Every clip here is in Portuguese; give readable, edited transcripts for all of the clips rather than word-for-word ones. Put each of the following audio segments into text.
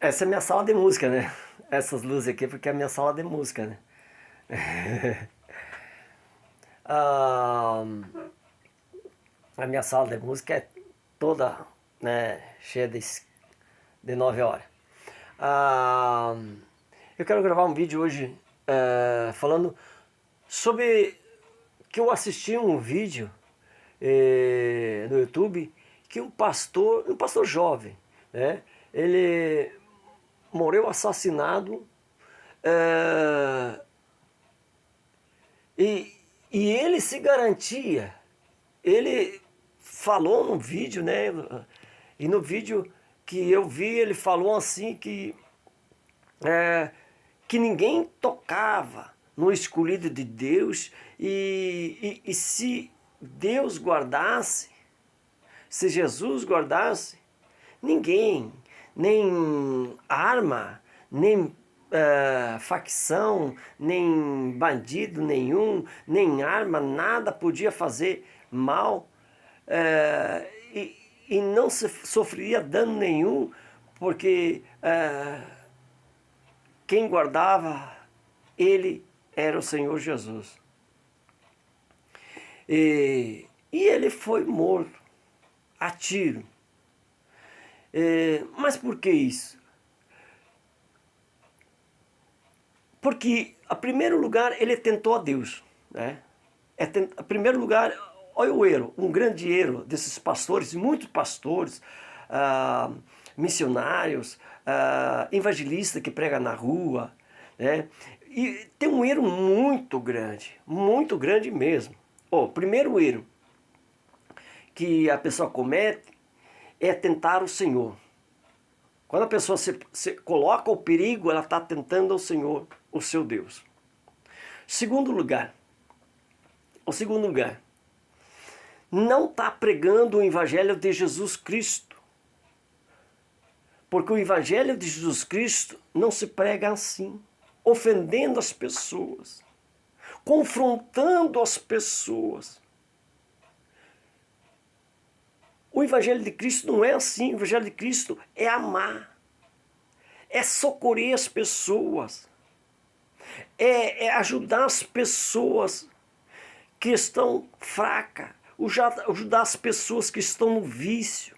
Essa é a minha sala de música, né? Essas luzes aqui porque é a minha sala de música, né? Ah, a minha sala de música é toda, né, cheia de 9 horas. Ah, eu quero gravar um vídeo hoje falando sobre que eu assisti um vídeo no YouTube que um pastor jovem, né? Ele morreu assassinado eh, e, e ele se garantia, ele falou no vídeo, né? E no vídeo que eu vi, ele falou assim é, que ninguém tocava no escolhido de Deus e se Deus guardasse, se Jesus guardasse, ninguém, nem arma, nem facção, nem bandido nenhum, nem arma, nada podia fazer mal e não se sofreria dano nenhum, porque quem guardava ele era o Senhor Jesus. E ele foi morto a tiro. Mas por que isso? Porque, a primeiro lugar, ele tentou a Deus, né? A primeiro lugar, olha o erro, um grande erro desses pastores, muitos pastores, missionários, evangelistas que pregam na rua, né? E tem um erro muito grande mesmo. O primeiro erro que a pessoa comete é tentar o Senhor. Quando a pessoa se coloca ao perigo, ela está tentando ao Senhor, o seu Deus. O segundo lugar, não está pregando o Evangelho de Jesus Cristo. Porque o Evangelho de Jesus Cristo não se prega assim, ofendendo as pessoas, confrontando as pessoas. O Evangelho de Cristo não é assim. O Evangelho de Cristo é amar, é socorrer as pessoas, é ajudar as pessoas que estão fracas, ajudar as pessoas que estão no vício,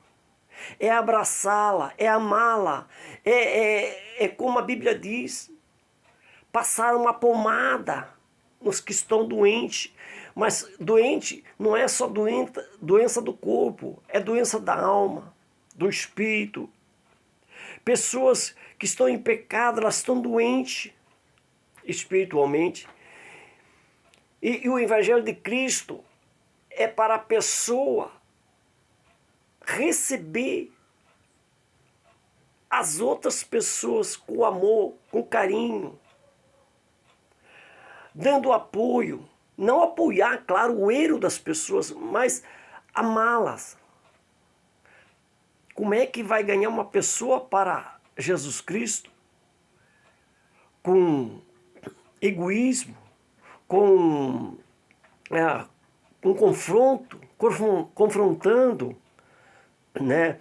é abraçá-la, é amá-la, é como a Bíblia diz, passar uma pomada nos que estão doentes. Mas doente não é só doença do corpo, é doença da alma, do espírito. Pessoas que estão em pecado, elas estão doentes espiritualmente. E o Evangelho de Cristo é para a pessoa receber as outras pessoas com amor, com carinho, dando apoio. Não apoiar, claro, o erro das pessoas, mas amá-las. Como é que vai ganhar uma pessoa para Jesus Cristo? Com egoísmo, com confronto, confrontando, né?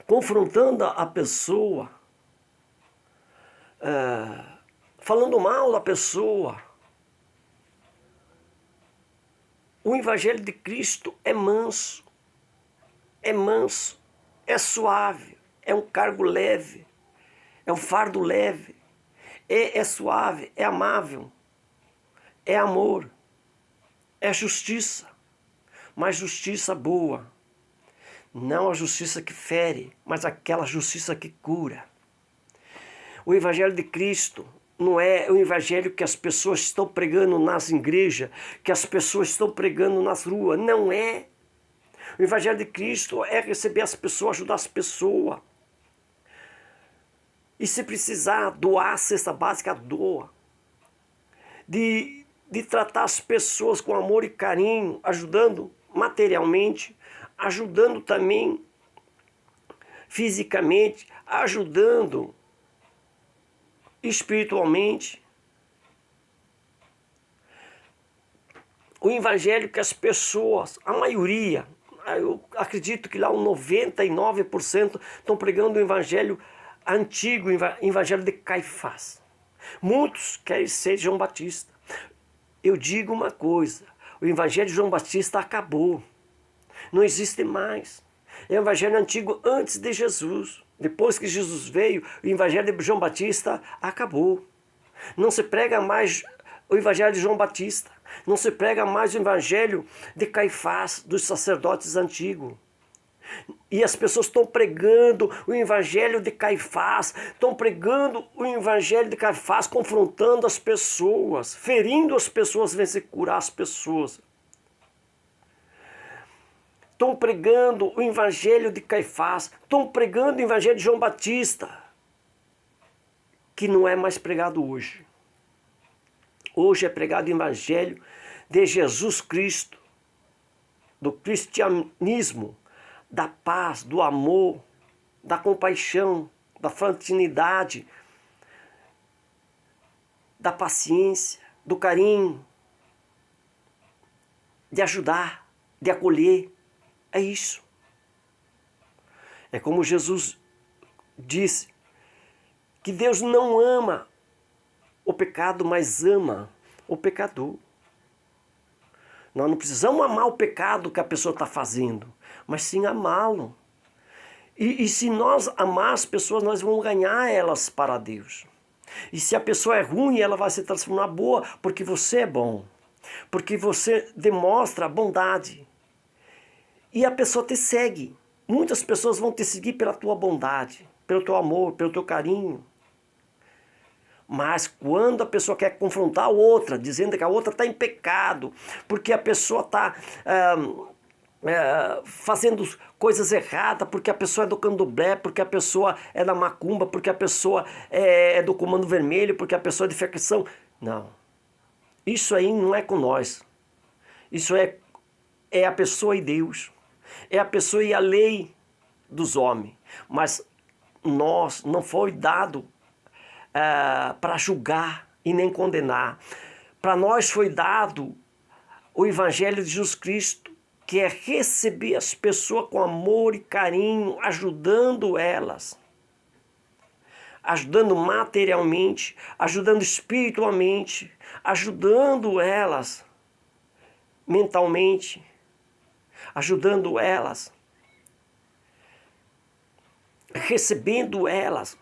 Confrontando a pessoa, falando mal da pessoa. O Evangelho de Cristo é manso, é suave, é um cargo leve, é um fardo leve, é suave, é amável, é amor, é justiça, mas justiça boa. Não a justiça que fere, mas aquela justiça que cura. O Evangelho de Cristo não é o evangelho que as pessoas estão pregando nas igrejas, que as pessoas estão pregando nas ruas. Não é. O Evangelho de Cristo é receber as pessoas, ajudar as pessoas. E se precisar doar a cesta básica, doa. De tratar as pessoas com amor e carinho, ajudando materialmente, ajudando também fisicamente, ajudando espiritualmente. O evangelho que as pessoas, a maioria, eu acredito que lá um 99% estão pregando o evangelho antigo evangelho de Caifás. Muitos querem ser João Batista. Eu digo uma coisa, o evangelho de João Batista acabou. Não existe mais. É o evangelho antigo antes de Jesus. Depois que Jesus veio, o evangelho de João Batista acabou. Não se prega mais o evangelho de João Batista. Não se prega mais o evangelho de Caifás, dos sacerdotes antigos. E as pessoas estão pregando o evangelho de Caifás, estão pregando o evangelho de Caifás, confrontando as pessoas, ferindo as pessoas, vem se curar as pessoas. Estão pregando o evangelho de Caifás, estão pregando o evangelho de João Batista, que não é mais pregado hoje. Hoje é pregado o evangelho de Jesus Cristo, do cristianismo, da paz, do amor, da compaixão, da fraternidade, da paciência, do carinho, de ajudar, de acolher. É isso. É como Jesus disse, que Deus não ama o pecado, mas ama o pecador. Nós não precisamos amar o pecado que a pessoa está fazendo, mas sim amá-lo. E se nós amar as pessoas, nós vamos ganhar elas para Deus. E se a pessoa é ruim, ela vai se transformar boa, porque você é bom. Porque você demonstra bondade. E a pessoa te segue. Muitas pessoas vão te seguir pela tua bondade, pelo teu amor, pelo teu carinho. Mas quando a pessoa quer confrontar a outra, dizendo que a outra está em pecado, porque a pessoa está fazendo coisas erradas, porque a pessoa é do candomblé, porque a pessoa é da macumba, porque a pessoa é do comando vermelho, porque a pessoa é de facção. Não. Isso aí não é com nós. Isso é a pessoa e Deus. É a pessoa e a lei dos homens. Mas nós não foi dado para julgar e nem condenar. Para nós foi dado o Evangelho de Jesus Cristo, que é receber as pessoas com amor e carinho, ajudando elas. Ajudando materialmente, ajudando espiritualmente, ajudando elas mentalmente, ajudando elas, recebendo elas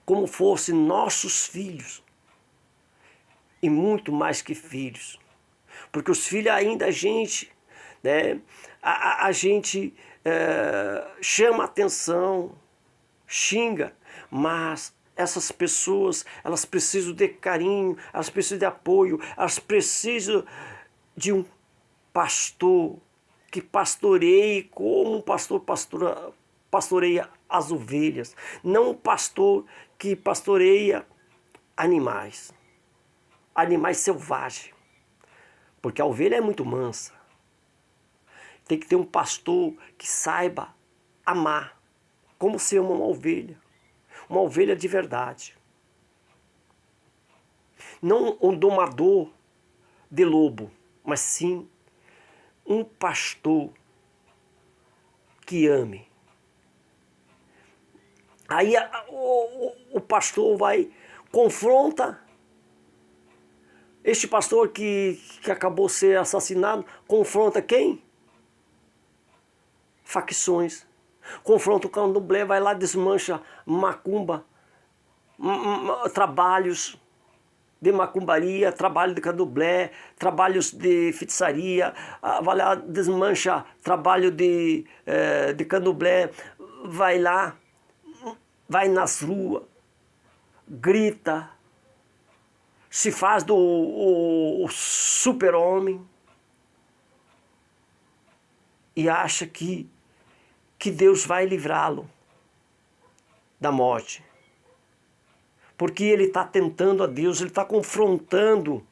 como fossem nossos filhos, e muito mais que filhos, porque os filhos ainda a gente, né, a gente chama atenção, xinga, mas essas pessoas, elas precisam de carinho, elas precisam de apoio, elas precisam de um pastor que pastoreie como um pastor pastoreia as ovelhas, não um pastor que pastoreia animais selvagens, porque a ovelha é muito mansa. Tem que ter um pastor que saiba amar, como se ama uma ovelha de verdade. Não um domador de lobo, mas sim um pastor que ame. Aí o pastor vai, confronta este pastor que acabou de ser assassinado, confronta quem? Facções. Confronta o candomblé, vai lá, desmancha macumba, trabalhos de macumbaria, trabalho de candomblé, trabalhos de feitiçaria, vai lá, desmancha trabalho de candomblé, vai lá, vai nas ruas, grita, se faz o super-homem e acha que Deus vai livrá-lo da morte. Porque ele está tentando a Deus, ele está confrontando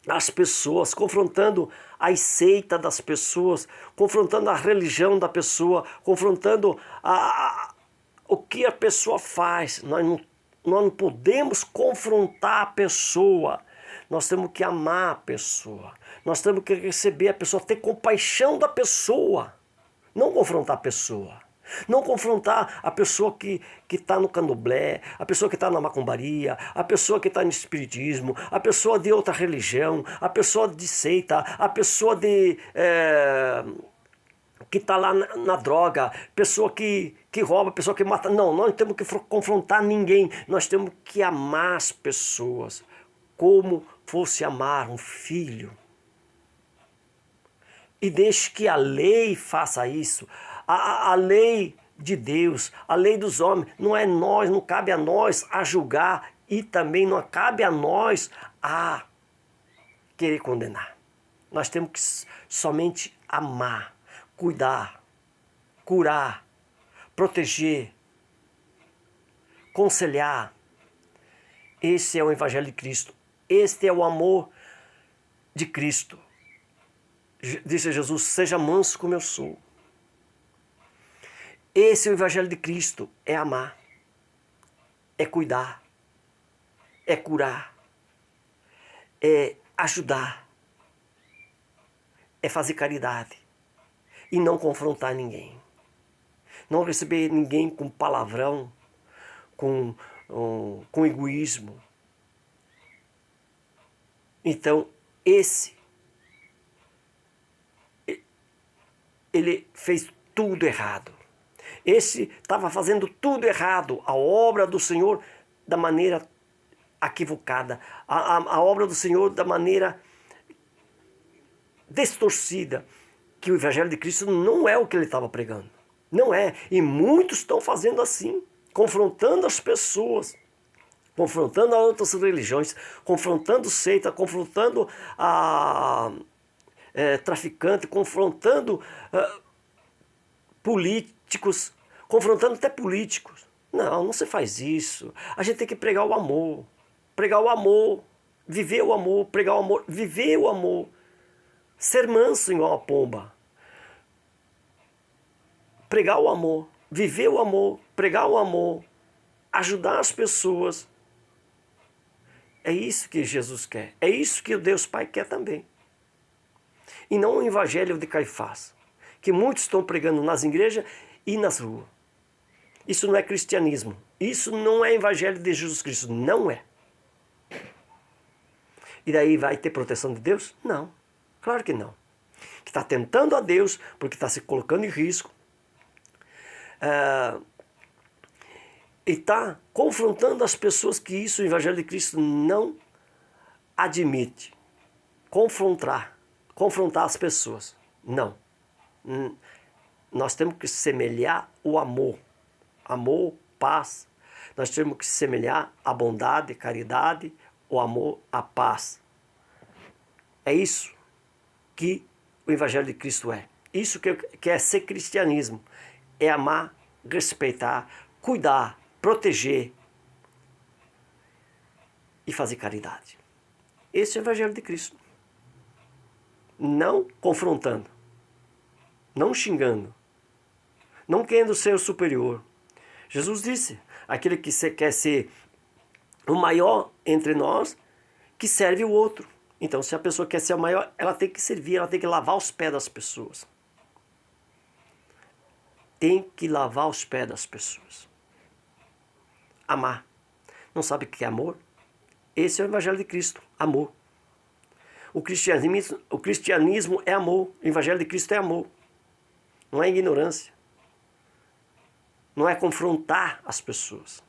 as pessoas, confrontando a seita das pessoas, confrontando a religião da pessoa, confrontando o que a pessoa faz. Nós não podemos confrontar a pessoa, nós temos que amar a pessoa, nós temos que receber a pessoa, ter compaixão da pessoa, não confrontar a pessoa. Não confrontar a pessoa que está no candomblé, a pessoa que está na macumbaria, a pessoa que está no espiritismo, a pessoa de outra religião, a pessoa de seita, a pessoa que está lá na droga, pessoa que rouba, pessoa que mata. Não, nós não temos que confrontar ninguém. Nós temos que amar as pessoas como fosse amar um filho. E deixe que a lei faça isso. A lei de Deus, a lei dos homens, não é nós, não cabe a nós a julgar e também não cabe a nós a querer condenar. Nós temos que somente amar, cuidar, curar, proteger, conselhar. Esse é o Evangelho de Cristo. Este é o amor de Cristo. Disse Jesus, seja manso como eu sou. Esse é o Evangelho de Cristo, é amar, é cuidar, é curar, é ajudar, é fazer caridade e não confrontar ninguém. Não receber ninguém com palavrão, com egoísmo. Então, ele fez tudo errado. Esse estava fazendo tudo errado, a obra do Senhor da maneira equivocada, a obra do Senhor da maneira distorcida, que o Evangelho de Cristo não é o que ele estava pregando. Não é. E muitos estão fazendo assim, confrontando as pessoas, confrontando as outras religiões, confrontando seita, confrontando traficante, confrontando políticos, confrontando até políticos. Não se faz isso. A gente tem que pregar o amor, viver o amor, pregar o amor, viver o amor, ser manso igual a pomba, pregar o amor, viver o amor, pregar o amor, ajudar as pessoas. É isso que Jesus quer, é isso que o Deus Pai quer também. E não o Evangelho de Caifás, que muitos estão pregando nas igrejas e nas ruas. Isso não é cristianismo. Isso não é Evangelho de Jesus Cristo. Não é. E daí vai ter proteção de Deus? Não. Claro que não. Que está tentando a Deus, porque está se colocando em risco. E está confrontando as pessoas que isso o Evangelho de Cristo não admite. Confrontar as pessoas. Não. Nós temos que semelhar o amor. Amor, paz. Nós temos que semelhar a bondade, caridade, o amor, a paz. É isso que o Evangelho de Cristo é. Isso que é ser cristianismo. É amar, respeitar, cuidar, proteger e fazer caridade. Esse é o Evangelho de Cristo. Não confrontando, não xingando, não querendo ser o superior. Jesus disse, aquele que quer ser o maior entre nós, que serve o outro. Então, se a pessoa quer ser a maior, ela tem que servir, ela tem que lavar os pés das pessoas. Tem que lavar os pés das pessoas. Amar. Não sabe o que é amor? Esse é o Evangelho de Cristo, amor. O cristianismo é amor, o Evangelho de Cristo é amor. Não é ignorância. Não é confrontar as pessoas.